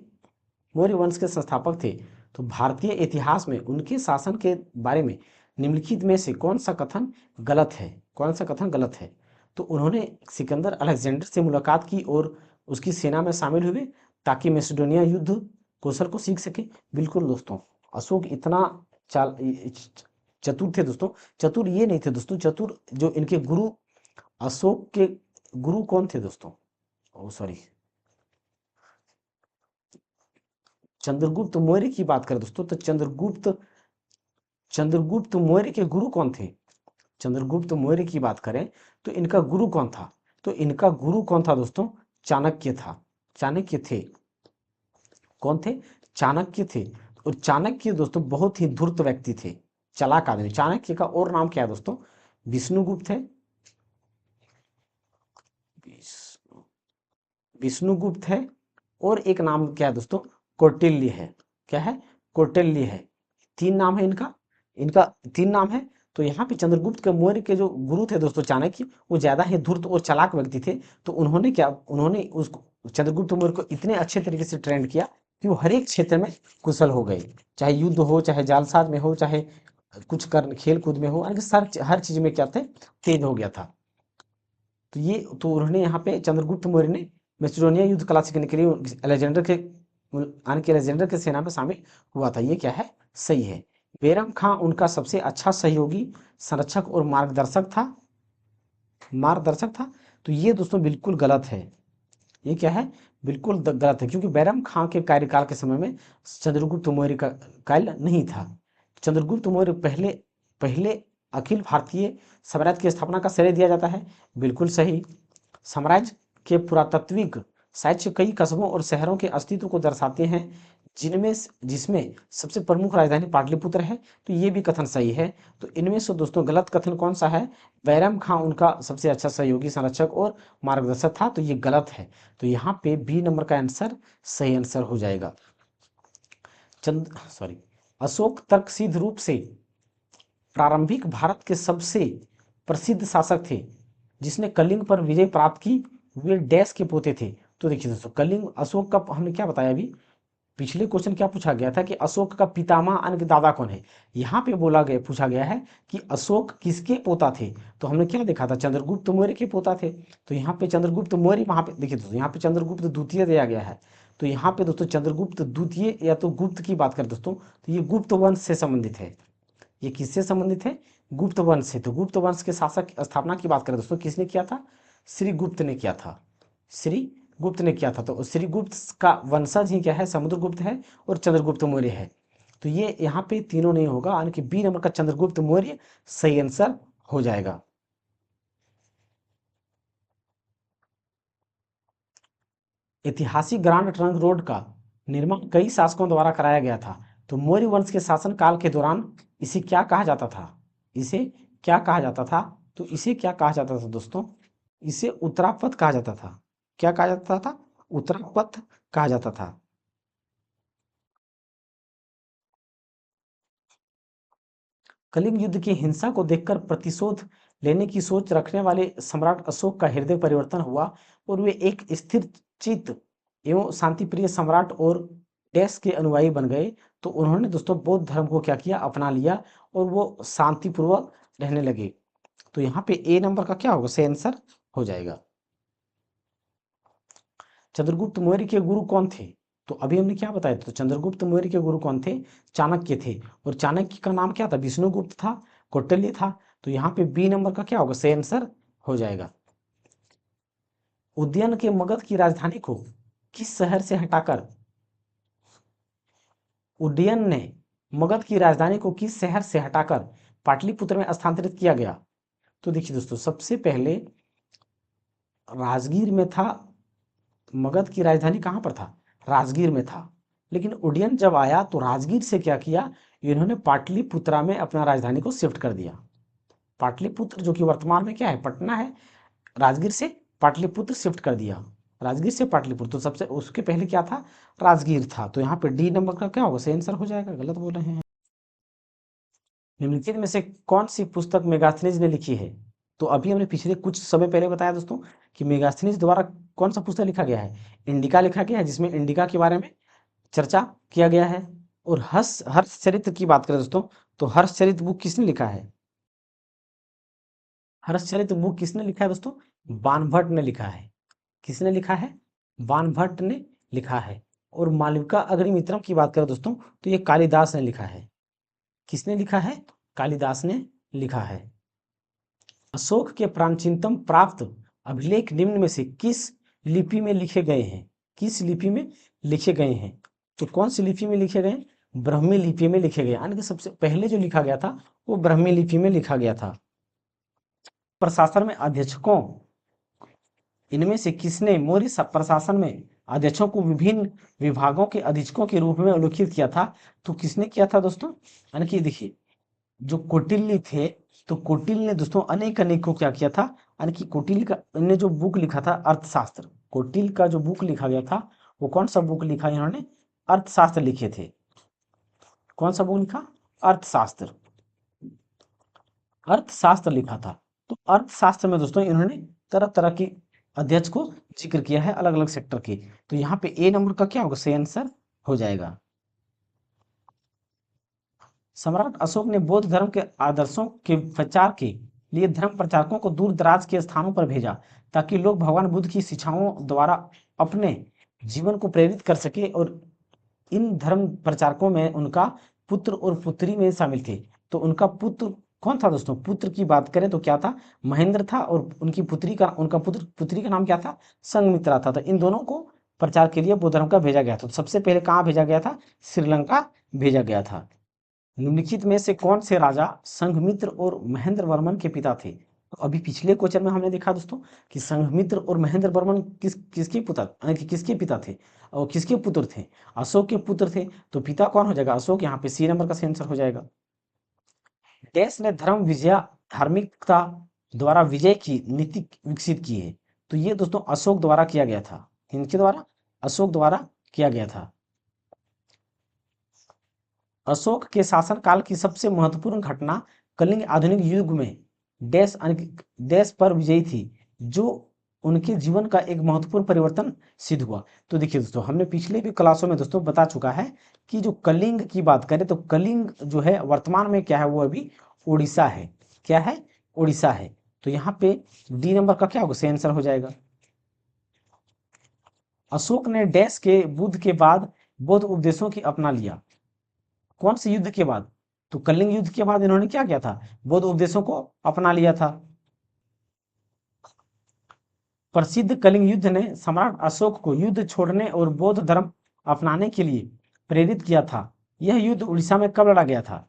मौर्य वंश के संस्थापक थे। तो भारतीय इतिहास में उनके शासन के बारे में निम्नलिखित में से कौन सा कथन गलत है, कौन सा कथन गलत है। तो उन्होंने सिकंदर अलेक्जेंडर से मुलाकात की और उसकी सेना में शामिल हुए ताकि मैसेडोनिया युद्ध कौशल को सीख सके। बिल्कुल दोस्तों, अशोक इतना चाल चतुर थे दोस्तों। चतुर ये नहीं थे दोस्तों, चतुर जो इनके गुरु, अशोक के गुरु कौन थे दोस्तों, ओ सॉरी, चंद्रगुप्त मौर्य की बात करें दोस्तों तो चंद्रगुप्त मौर्य के गुरु कौन थे। चंद्रगुप्त मौर्य की बात करें तो इनका गुरु कौन था, तो इनका गुरु कौन था दोस्तों, चाणक्य था। चाणक्य थे, कौन थे, चाणक्य थे। और चाणक्य दोस्तों बहुत ही धूर्त व्यक्ति थे, चालाक आदमी। चाणक्य का और नाम क्या है दोस्तों, विष्णुगुप्त है, विष्णुगुप्त है, और एक नाम क्या है दोस्तों, कौटिल्य है। क्या है, कौटिल्य है। तीन नाम है इनका, इनका तीन नाम है। तो यहाँ पे चंद्रगुप्त के मौर्य के जो गुरु थे दोस्तों चाणक्य, वो ज्यादा ही धूर्त और चालाक व्यक्ति थे। तो उन्होंने क्या, उन्होंने उस चंद्रगुप्त मौर्य को इतने अच्छे तरीके से ट्रेंड किया कि वो हर एक क्षेत्र में कुशल हो गए, चाहे युद्ध हो, चाहे जालसाज में हो, चाहे कुछ कर खेल कूद में हो, हर चीज में क्या थे, तेज हो गया था। तो ये, तो उन्होंने यहाँ पे चंद्रगुप्त मौर्य ने मैसेडोनिया युद्ध कला सीखने के लिए अलेक्जेंडर के यानी कि अलेक्जेंडर के सेना में शामिल हुआ था। ये क्या है, सही है। बैरम खां उनका सबसे अच्छा सहयोगी, संरक्षक और मार्गदर्शक था, मार्गदर्शक था। तो ये दोस्तों बिल्कुल गलत है। ये क्या है, बिल्कुल गलत है, क्योंकि बैरम खां के कार्यकाल के समय में चंद्रगुप्त मौर्य का काल नहीं था। चंद्रगुप्त मौर्य पहले पहले अखिल भारतीय साम्राज्य की स्थापना का श्रेय दिया जाता है। बिल्कुल सही। साम्राज्य के पुरातात्विक साक्ष्य कई कस्बों और शहरों के अस्तित्व को दर्शाते हैं, जिसमें सबसे प्रमुख राजधानी पाटलिपुत्र है। तो ये भी कथन सही है। तो इनमें से दोस्तों गलत कथन कौन सा है, बैरम खां उनका सबसे अच्छा सहयोगी, संरक्षक और मार्गदर्शक था। तो ये गलत है। तो यहाँ पे बी नंबर का आंसर सही आंसर हो जाएगा। अशोक तर्कसिद्ध रूप से प्रारंभिक भारत के सबसे प्रसिद्ध शासक थे जिसने कलिंग पर विजय प्राप्त की। वे डैश के पोते थे। तो देखिए दोस्तों, कलिंग, अशोक का हमने क्या बताया अभी, पिछले क्वेश्चन क्या पूछा गया था कि अशोक का पितामह यानी कि दादा कौन है। यहाँ पे बोला गया, पूछा गया है कि अशोक किसके पोता थे। तो हमने क्या देखा था, चंद्रगुप्त मौर्य के पोता थे। तो यहाँ पे चंद्रगुप्त मौर्य, वहां पे देखिए दोस्तों, यहाँ पे चंद्रगुप्त द्वितीय दिया गया है। तो यहाँ पे दोस्तों चंद्रगुप्त द्वितीय या तो गुप्त की बात करें दोस्तों, तो ये गुप्त वंश से संबंधित है। ये किससे संबंधित है, गुप्त वंश से। तो गुप्त वंश के शासक स्थापना की बात करें दोस्तों, किसने किया था, श्री गुप्त ने किया था, श्री गुप्त ने किया था। तो श्री गुप्त का वंशज ही क्या है, समुद्रगुप्त है और चंद्रगुप्त मौर्य है। तो ये यहाँ पे तीनों नहीं होगा, यानी कि बी नंबर का चंद्रगुप्त मौर्य सही आंसर हो जाएगा। ऐतिहासिक ग्रांड ट्रंक रोड का निर्माण कई शासकों द्वारा कराया गया था। तो मौर्य वंश के शासनकाल के दौरान इसे क्या कहा जाता था, इसे क्या कहा जाता था। तो इसे क्या कहा जाता था दोस्तों, इसे उत्तरापथ कहा जाता था। क्या कहा जाता था, उत्तरापथ कहा जाता था। कलिंग युद्ध की हिंसा को देखकर प्रतिशोध लेने की सोच रखने वाले सम्राट अशोक का हृदय परिवर्तन हुआ और वे एक स्थिर चित्त एवं शांतिप्रिय सम्राट और डैश के अनुयायी बन गए। तो उन्होंने दोस्तों बौद्ध धर्म को क्या किया, अपना लिया और वो शांतिपूर्वक रहने लगे। तो यहाँ पे ए नंबर का क्या होगा, सही आंसर हो जाएगा। चंद्रगुप्त मौर्य के गुरु कौन थे, तो अभी हमने क्या बताया, तो चंद्रगुप्त मौर्य के गुरु कौन थे, चाणक्य थे। और चाणक्य का नाम क्या था, विष्णुगुप्त था, कौटिल्य था। तो यहाँ पे बी नंबर का क्या होगा, सही आंसर हो जाएगा। उदयन के मगध की राजधानी को किस शहर से हटाकर, उदयन ने मगध की राजधानी को किस शहर से हटाकर पाटलिपुत्र में स्थानांतरित किया गया। तो देखिए दोस्तों, सबसे पहले राजगीर में था। मगध की राजधानी कहाँ पर था? राजगीर में था। लेकिन उदयन जब आया तो राजगीर से क्या किया, इन्होंने पाटलिपुत्रा में अपना राजधानी को शिफ्ट कर दिया। पाटलिपुत्र जो कि वर्तमान में क्या है, पटना है, राजगीर से पाटलिपुत्र शिफ्ट कर दिया। राजगीर से पाटलिपुत्र, तो सबसे उसके पहले क्या था, राजगीर था। तो यहाँ पे डी नंबर का क्या होगा, सही आंसर हो जाएगा। गलत बोल रहे हैं। निम्नलिखित में से कौन सी पुस्तक मेगास्थनीज ने लिखी है? तो अभी हमने पिछले कुछ समय पहले बताया दोस्तों कि मेगास्थनीज द्वारा कौन सा पुस्तक लिखा गया है, इंडिका लिखा गया है, जिसमें इंडिका के बारे में चर्चा किया गया है। और हर्षचरित्र की बात करें दोस्तों, तो हर्षचरित्र बुक किसने लिखा है? हर्षचरित्र बुक किसने लिखा है दोस्तों? बाणभट्ट ने लिखा है। किसने लिखा है? बाणभट्ट ने लिखा है। और मालविका अग्निमित्रम की बात करें दोस्तों, तो ये कालिदास ने लिखा है। किसने लिखा है? कालिदास ने लिखा है। अशोक के प्राचीनतम प्राप्त अभिलेख निम्न में से किस लिपि में लिखे गए हैं? किस लिपि में लिखे गए हैं? तो कौन सी लिपि में लिखे गए? ब्राह्मी लिपि में लिखे गए। यानी कि सबसे पहले जो लिखा गया था वो ब्राह्मी लिपि में लिखा गया था। प्रशासन में अध्यक्षों, इनमें से किसने मौर्य प्रशासन में अध्यक्षों को विभिन्न विभागों के अधीक्षकों के रूप में उल्लेखित किया था? तो किसने किया था दोस्तों? यानी कि देखिए, जो कौटिल्य थे, तो कौटिल्य ने दोस्तों अनेक अनेक को क्या किया था, यानी कि कौटिल्य का ने जो बुक लिखा था अर्थशास्त्र, कौटिल्य का जो बुक लिखा गया था वो कौन सा बुक लिखा, इन्होंने अर्थशास्त्र लिखे थे। कौन सा बुक लिखा? अर्थशास्त्र। अर्थशास्त्र लिखा था। तो अर्थशास्त्र में दोस्तों इन्होंने तरह तरह की अध्यक्ष को जिक्र किया है, अलग अलग सेक्टर के। तो यहाँ पे ए नंबर का क्या होगा, सही आंसर हो जाएगा। सम्राट अशोक ने बौद्ध धर्म के आदर्शों के प्रचार के लिए धर्म प्रचारकों को दूर दराज के स्थानों पर भेजा, ताकि लोग भगवान बुद्ध की शिक्षाओं द्वारा अपने जीवन को प्रेरित कर सके। और इन धर्म प्रचारकों में उनका पुत्र और पुत्री में शामिल थे। तो उनका पुत्र कौन था दोस्तों? पुत्र की बात करें तो क्या था, महेंद्र था। और उनकी पुत्री का, उनका पुत्री का नाम क्या था, संघमित्रा था। तो इन दोनों को प्रचार के लिए बौद्ध धर्म का भेजा गया था। तो सबसे पहले कहाँ भेजा गया था? श्रीलंका भेजा गया था। निम्नलिखित में से कौन से राजा संघमित्र और महेंद्र वर्मन के पिता थे? तो अभी पिछले क्वेश्चन में हमने देखा दोस्तों कि संघमित्र और महेंद्र वर्मन किसके पुत्र, यानी कि किसके पिता थे और किसके पुत्र थे? अशोक के पुत्र थे। तो पिता कौन हो जाएगा? अशोक। यहाँ पे सी नंबर का सही आंसर हो जाएगा। देश ने धर्म विजय, धार्मिकता द्वारा विजय की नीति विकसित की है। तो ये दोस्तों अशोक द्वारा किया गया था। इनके द्वारा, अशोक द्वारा किया गया था। अशोक के शासनकाल की सबसे महत्वपूर्ण घटना कलिंग आधुनिक युग में डैश पर विजयी थी, जो उनके जीवन का एक महत्वपूर्ण परिवर्तन सिद्ध हुआ। तो देखिए दोस्तों, हमने पिछले भी क्लासों में दोस्तों बता चुका है कि जो कलिंग की बात करें तो कलिंग जो है वर्तमान में क्या है, वो अभी उड़ीसा है। क्या है? उड़ीसा है। तो यहाँ पे डी नंबर का क्या होगा, सही आंसर हो जाएगा। अशोक ने डैश के बुद्ध के बाद बौद्ध उपदेशों की अपना लिया। कौन से युद्ध के बाद? तो कलिंग युद्ध के बाद इन्होंने क्या किया था, बौद्ध उपदेशों को अपना लिया था। प्रसिद्ध कलिंग युद्ध ने सम्राट अशोक को युद्ध छोड़ने और बौद्ध धर्म अपनाने के लिए प्रेरित किया था। यह युद्ध उड़ीसा में कब लड़ा गया था?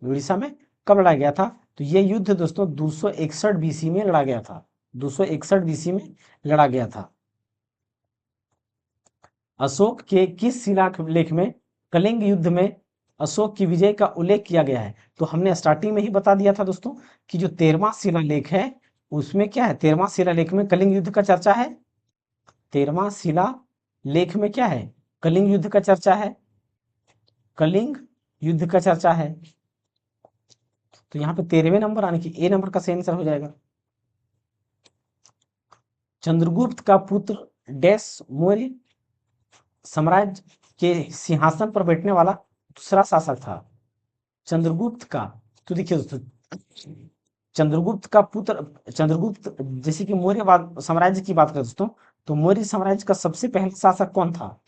उड़ीसा में कब लड़ा गया था? तो यह युद्ध दोस्तों 261 बीसी में लड़ा गया था। 261 बीसी में लड़ा गया था। अशोक के किस शिलालेख में कलिंग युद्ध में अशोक की विजय का उल्लेख किया गया है? तो हमने स्टार्टिंग में ही बता दिया था दोस्तों कि जो 13वां शिलालेख है उसमें क्या है, 13वां शिलालेख में कलिंग युद्ध का चर्चा है। 13वां शिलालेख में क्या है, कलिंग युद्ध का चर्चा है। कलिंग युद्ध का चर्चा है। तो यहाँ पे 13वें नंबर यानी कि ए नंबर का सही आंसर हो जाएगा। चंद्रगुप्त का पुत्र डैश मौर्य साम्राज्य के सिंहासन पर बैठने वाला दूसरा शासक था। चंद्रगुप्त का, तो देखिए दोस्तों, चंद्रगुप्त का पुत्र चंद्रगुप्त, जैसे कि मौर्य साम्राज्य की बात करें दोस्तों, तो मौर्य साम्राज्य का सबसे पहला शासक कौन था?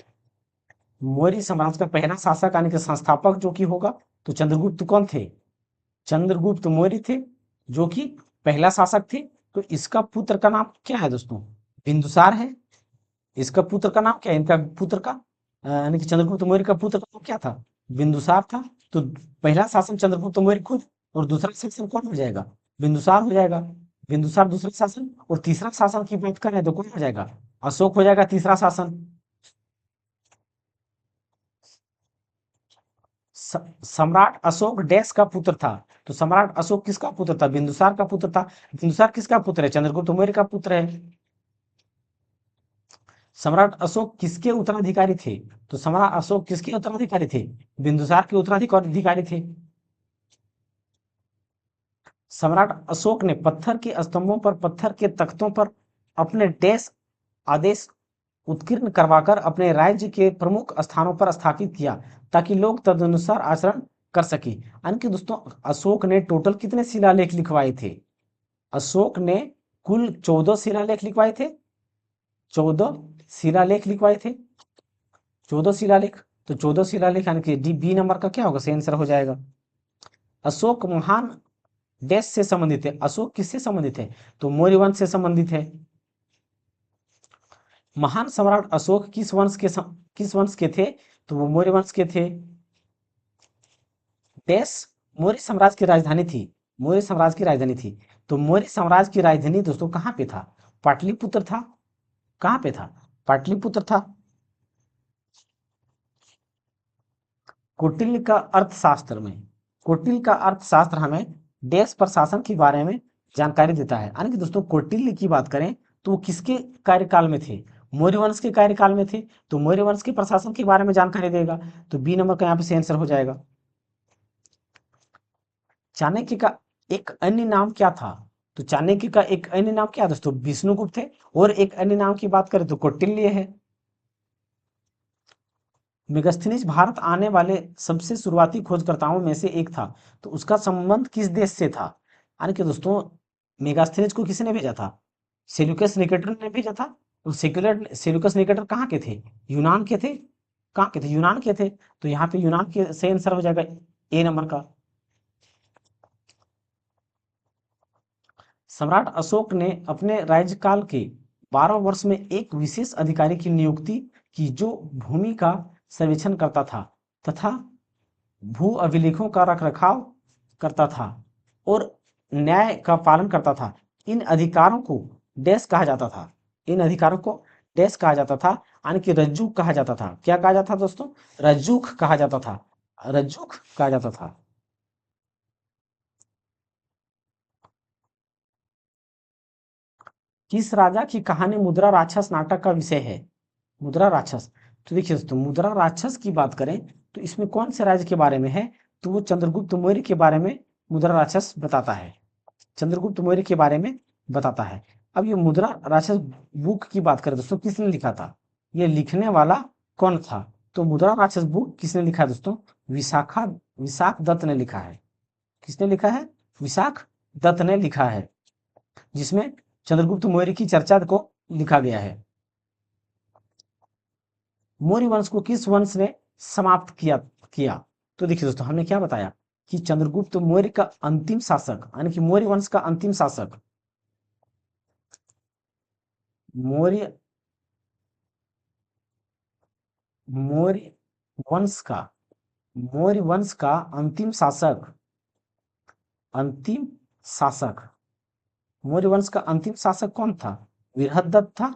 मौर्य साम्राज्य का पहला शासक यानी कि संस्थापक जो कि होगा, तो चंद्रगुप्त कौन थे? चंद्रगुप्त मौर्य थे, जो कि पहला शासक थे। तो इसका पुत्र का नाम क्या है दोस्तों? बिंदुसार है। इसका पुत्र का नाम क्या है? इनका पुत्र का, यानी कि चंद्रगुप्त मौर्य का पुत्र का नाम क्या था? बिंदुसार था। तो पहला शासन चंद्रगुप्त मौर्य खुद, और दूसरा शासन कौन हो जाएगा? बिंदुसार हो जाएगा। बिंदुसार दूसरा शासन, और तीसरा शासन की बात करें तो कौन हो जाएगा, अशोक हो जाएगा तीसरा शासन। सम्राट अशोक डैश का पुत्र था, तो सम्राट अशोक किसका पुत्र था, बिंदुसार का पुत्र था। बिंदुसार किसका पुत्र है, चंद्रगुप्त मौर्य का पुत्र है। सम्राट अशोक किसके उत्तराधिकारी थे, तो सम्राट अशोक किसके उत्तराधिकारी थे, बिंदुसार के उत्तराधिकारी थे। सम्राट अशोक ने पत्थर के स्तंभों पर, पत्थर के तख्तों पर अपने डैश आदेश उत्कीर्ण करवाकर अपने राज्य के प्रमुख स्थानों पर स्थापित किया, ताकि लोग तदनुसार आचरण कर सके। यानी कि दोस्तों अशोक ने टोटल कितने शिलालेख लिखवाए थे, अशोक ने कुल 14 शिलालेख लिखवाए थे, 14 शिलालेख लिखवाए थे, 14 शिलालेख। तो 14 शिलालेख यानी कि डी बी नंबर का क्या होगा, सही आंसर हो जाएगा। अशोक महान देश से संबंधित है, अशोक किससे संबंधित है, तो मौर्य वंश से संबंधित है। महान सम्राट अशोक किस वंश के थे, तो वो मौर्य वंश के थे। देश मौर्य साम्राज्य की राजधानी थी, मौर्य साम्राज्य की राजधानी थी। तो मौर्य साम्राज्य की राजधानी दोस्तों कहाँ पे था, पाटलिपुत्र था। कहाँ पे था, पाटलिपुत्र था। कौटिल्य का अर्थशास्त्र में, कौटिल्य का अर्थशास्त्र हमें देश प्रशासन के बारे में जानकारी देता है। यानी कि दोस्तों कौटिल्य की बात करें तो वो किसके कार्यकाल में थे, मौर्य वंश के कार्यकाल में थे, तो मौर्य वंश के प्रशासन के बारे में जानकारी देगा। तो बी नंबर का यहाँ पे आंसर हो जाएगा। चाणक्य का एक अन्य नाम क्या था, तो चाणक्य का एक अन्य नाम क्या है दोस्तों, विष्णुगुप्त है। और एक अन्य नाम की बात करें तो कौटिल्य है। मेगास्थनीज भारत आने वाले सबसे शुरुआती खोजकर्ताओं में से एक था, तो उसका संबंध किस देश से था। यानी कि दोस्तों मेगास्थनीज को किसने भेजा था, सेल्यूकस निकेटर ने भेजा था। और सेल्यूकस निकेटर कहाँ के थे, यूनान के थे। कहाँ के थे, यूनान के थे। तो यहाँ पे यूनान के सही आंसर हो जाएगा ए नंबर का। सम्राट अशोक ने अपने राज्यकाल के 12 वर्ष में एक विशेष अधिकारी की नियुक्ति की, जो भूमि का सर्वेक्षण करता था तथा भू अभिलेखों का रखरखाव करता था और न्याय का पालन करता था। इन अधिकारों को डैश कहा जाता था, इन अधिकारों को डैश कहा जाता था, यानी कि रज्जुक कहा जाता था। क्या कहा जाता था दोस्तों, रज्जुक कहा जाता था, रज्जुक कहा जाता था। किस राजा की कहानी मुद्रा राक्षस नाटक का विषय है, मुद्रा राक्षस। तो देखिए दोस्तों मुद्रा राक्षस की बात करें तो इसमें कौन से राज्य के बारे में है, तो वो चंद्रगुप्त मौर्य के बारे में मुद्रा राक्षस बताता है, चंद्रगुप्त मौर्य के बारे में बताता है। अब ये मुद्रा राक्षस बुक की बात करें दोस्तों, किसने लिखा था, ये लिखने वाला कौन था, तो मुद्रा राक्षस बुक किसने लिखा है दोस्तों, विशाख दत्त ने लिखा है। किसने लिखा है, विशाख दत्त ने लिखा है, जिसमें चंद्रगुप्त मौर्य की चर्चा को लिखा गया है। मौर्य वंश को किस वंश ने समाप्त किया। तो देखिए दोस्तों हमने क्या बताया कि चंद्रगुप्त मौर्य का अंतिम शासक, यानी कि मौर्य वंश का अंतिम शासक, मौर्य मौर्य वंश का मौर्य वंश का अंतिम शासक, अंतिम शासक मौर्य वंश का अंतिम शासक कौन था, बृहदत्त था,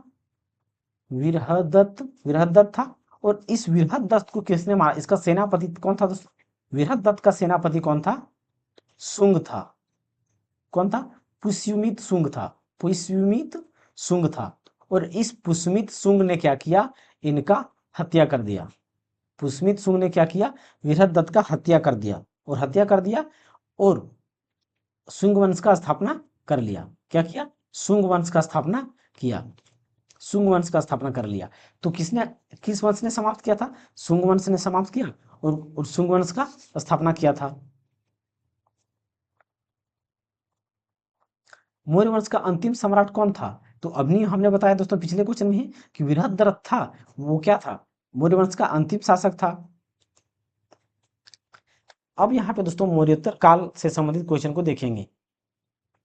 बृहदत्त था। और इस बृहदत्त को किसने मारा, इसका सेनापति कौन था दोस्तों, बृहदत्त का सेनापति कौन था, शुंग था। कौन था, पुष्यमित शुंग था, पुष्यमित शुंग था। और इस पुष्यमित शुंग ने क्या किया, इनका हत्या कर दिया। पुष्यमित शुंग ने क्या किया, बृहदत्त का हत्या कर दिया, और हत्या कर दिया और शुंग वंश का स्थापना कर लिया। क्या किया, शुंग वंश का स्थापना किया, शुंग वंश का स्थापना कर लिया। तो किस वंश ने समाप्त किया था, शुंग वंश ने समाप्त किया और शुंग वंश का स्थापना किया था। मौर्य वंश का अंतिम सम्राट कौन था, तो अभी हमने बताया दोस्तों पिछले क्वेश्चन में ही कि बृहदरथ था, वो क्या था, मौर्य वंश का अंतिम शासक था। अब यहाँ पे दोस्तों मौर्योत्तर काल से संबंधित क्वेश्चन को देखेंगे।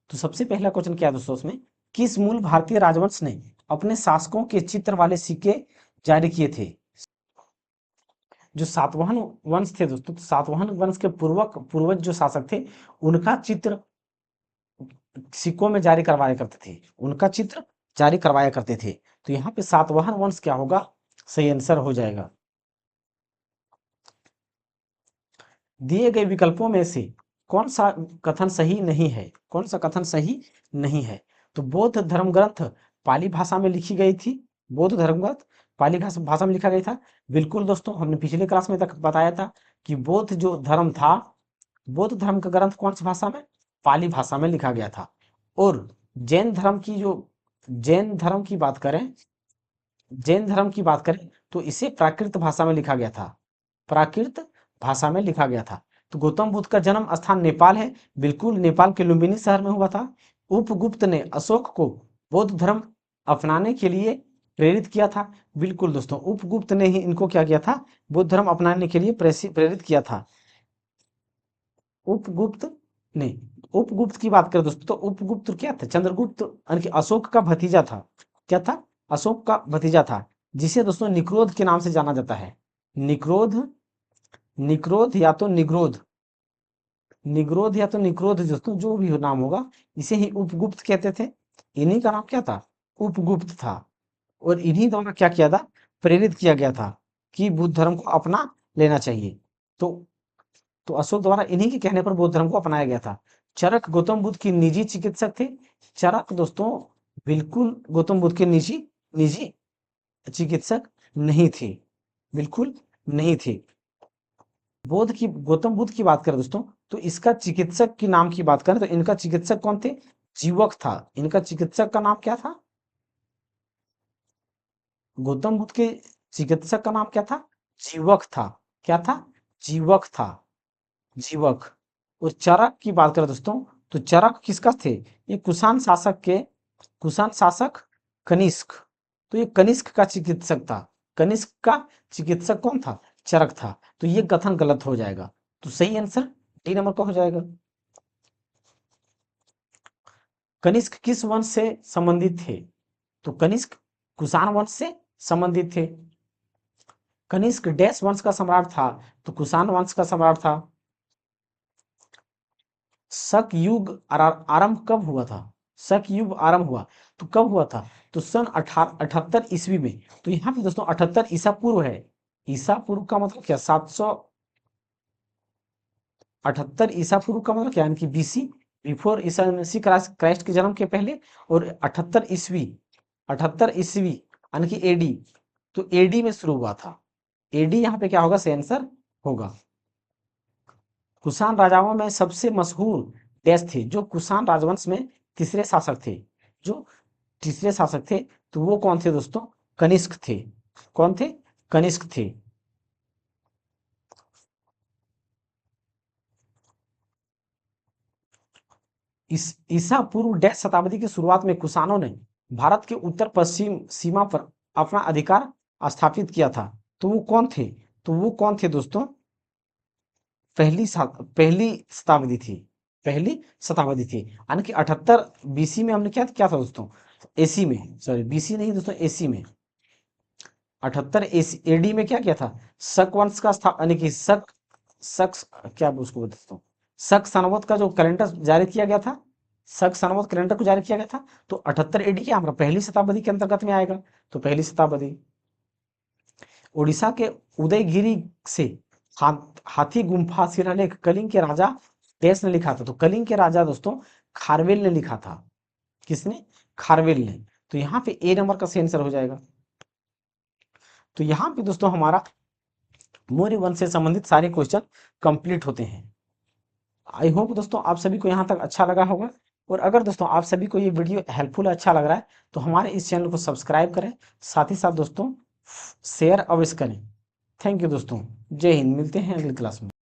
तो सबसे पहला क्वेश्चन क्या है दोस्तों उसमें, किस मूल भारतीय राजवंश ने अपने शासकों के चित्र वाले सिक्के जारी किए थे। जो सातवाहन वंश थे दोस्तों, तो सातवाहन वंश के पूर्वज जो शासक थे उनका चित्र सिक्कों में जारी करवाया करते थे, उनका चित्र जारी करवाया करते थे। तो यहाँ पे सातवाहन वंश क्या होगा, सही आंसर हो जाएगा। दिए गए विकल्पों में से कौन सा कथन सही नहीं है, कौन सा कथन सही नहीं है। तो बौद्ध धर्म ग्रंथ पाली भाषा में लिखी गई थी, बौद्ध धर्म ग्रंथ पाली भाषा में लिखा गया था। बिल्कुल दोस्तों, हमने पिछले क्लास में तक बताया था कि बौद्ध जो धर्म था, बौद्ध धर्म का ग्रंथ कौन सी भाषा में, पाली भाषा में लिखा गया था। और जैन धर्म की जो जैन धर्म की बात करें, जैन धर्म की बात करें तो इसे प्राकृत भाषा में लिखा गया था, प्राकृत भाषा में लिखा गया था। तो गौतम बुद्ध का जन्म स्थान नेपाल है, बिल्कुल नेपाल के लुम्बिनी शहर में हुआ था। उपगुप्त ने अशोक को बौद्ध धर्म अपनाने के लिए प्रेरित किया था, बिल्कुल दोस्तों, उपगुप्त ने ही इनको क्या किया था, बौद्ध धर्म अपनाने के लिए प्रेरित किया था। उपगुप्त ने, उपगुप्त की बात करें दोस्तों तो उपगुप्त क्या था, चंद्रगुप्त यानी कि अशोक का भतीजा था। क्या था, अशोक का भतीजा था, जिसे दोस्तों निक्रोध के नाम से जाना जाता है। निक्रोध, निक्रोध या तो निग्रोध, निग्रोध या तो निक्रोध दोस्तों, जो भी नाम होगा, इसे ही उपगुप्त कहते थे। इन्हीं का नाम क्या था, उपगुप्त था। और इन्हीं द्वारा क्या किया था, प्रेरित किया गया था कि बुद्ध धर्म को अपना लेना चाहिए। तो अशोक द्वारा इन्हीं के कहने पर बौद्ध धर्म को अपनाया गया था। चरक गौतम बुद्ध की निजी चिकित्सक थे। चरक दोस्तों बिल्कुल गौतम बुद्ध के निजी निजी चिकित्सक नहीं थे, बिल्कुल नहीं थे। गौतम बुद्ध की बात करें दोस्तों तो इसका चिकित्सक के नाम की बात करें तो इनका चिकित्सक कौन थे, जीवक था। इनका चिकित्सक का नाम क्या था, गौतम बुद्ध के चिकित्सक का नाम क्या था, जीवक था। क्या था, जीवक था, जीवक। और चरक की बात करें दोस्तों तो चरक किसका थे, ये कुषाण शासक के, कुषाण शासक कनिष्क। तो ये कनिष्क का चिकित्सक था, कनिष्क का चिकित्सक कौन था, चरक था। तो ये कथन गलत हो जाएगा, तो सही आंसर डी नंबर का हो जाएगा। कनिष्क किस वंश से संबंधित थे, तो कनिष्क कुषाण वंश से संबंधित थे। कनिष्क डैश वंश का सम्राट था, तो कुषाण वंश का सम्राट था। शक युग आरंभ कब हुआ था, शक युग आरंभ हुआ तो कब हुआ था, तो सन 78 ईस्वी में। तो यहाँ पे दोस्तों 78 ईसा पूर्व है, ईसा पूर्व का मतलब क्या, 778 ईसा पूर्व का मतलब क्या, यानी कि BC, before Isa Masih Christ के जन्म के पहले। और 78 ईस्वी, 78 ईस्वी यानी कि एडी, तो एडी में शुरू हुआ था। एडी यहाँ पे क्या होगा, सही आंसर होगा। कुषाण राजाओं में सबसे मशहूर डैश थे, जो कुषाण राजवंश में तीसरे शासक थे, जो तीसरे शासक थे तो वो कौन थे दोस्तों, कनिष्क थे। कौन थे, कनिष्क थे। इस ईसा पूर्व डैश शताब्दी की शुरुआत में कुषाणों ने भारत के उत्तर पश्चिम सीमा पर अपना अधिकार स्थापित किया था। तो वो कौन थे, तो वो कौन थे दोस्तों, पहली शताब्दी थी, पहली शताब्दी थी, यानी कि 78 बीसी में हमने क्या क्या था दोस्तों, एसी में, सॉरी बीसी नहीं दोस्तों, एसी में 78 एसी एडी में क्या किया था, शक वंश का यानी कि शक शक क्या उसको बोलते दोस्तों, शक सनवत का जो कैलेंडर जारी किया गया था, शक सनवत कैलेंडर को जारी किया गया था। तो 78 एडी क्या हमारा पहली शताब्दी के अंतर्गत में आएगा, तो पहली शताब्दी। उड़ीसा के उदयगिरी से हाथी गुम्फा शिलालेख कलिंग के राजा देश ने लिखा था, तो कलिंग के राजा दोस्तों खारवेल ने लिखा था। किसने, खारवेल ने। तो यहाँ पे ए नंबर का सही आंसर हो जाएगा। तो यहाँ पे दोस्तों हमारा मौर्य वंश से संबंधित सारे क्वेश्चन कंप्लीट होते हैं। आई होप दोस्तों आप सभी को यहाँ तक अच्छा लगा होगा। और अगर दोस्तों आप सभी को ये वीडियो हेल्पफुल अच्छा लग रहा है तो हमारे इस चैनल को सब्सक्राइब करें, साथ ही साथ दोस्तों शेयर अवश्य करें। थैंक यू दोस्तों, जय हिंद, मिलते हैं अगली क्लास में।